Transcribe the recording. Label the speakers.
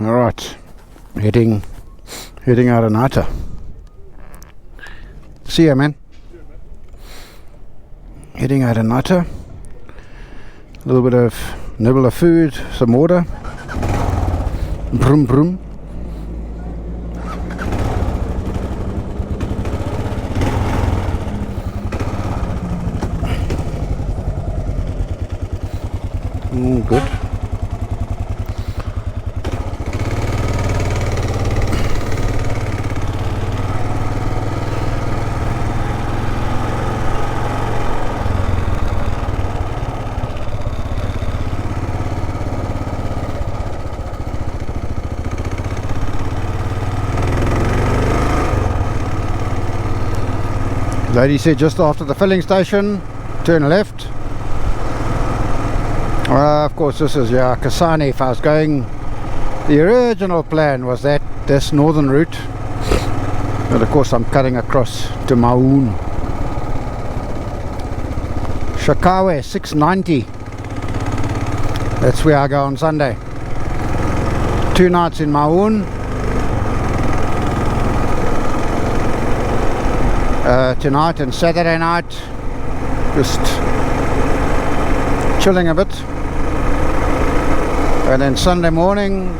Speaker 1: Alright, heading out of Nata. See ya, man. Heading out of Nata. A little bit of nibble of food, some water. Brum brum. Good. Lady said just after the filling station, turn left. Of course this is Kasane. If I was going, the original plan was this northern route, but of course I'm cutting across to Maun. Shakawe 690, that's where I go on Sunday. 2 nights in Maun. Tonight and Saturday night, just chilling a bit, and then Sunday morning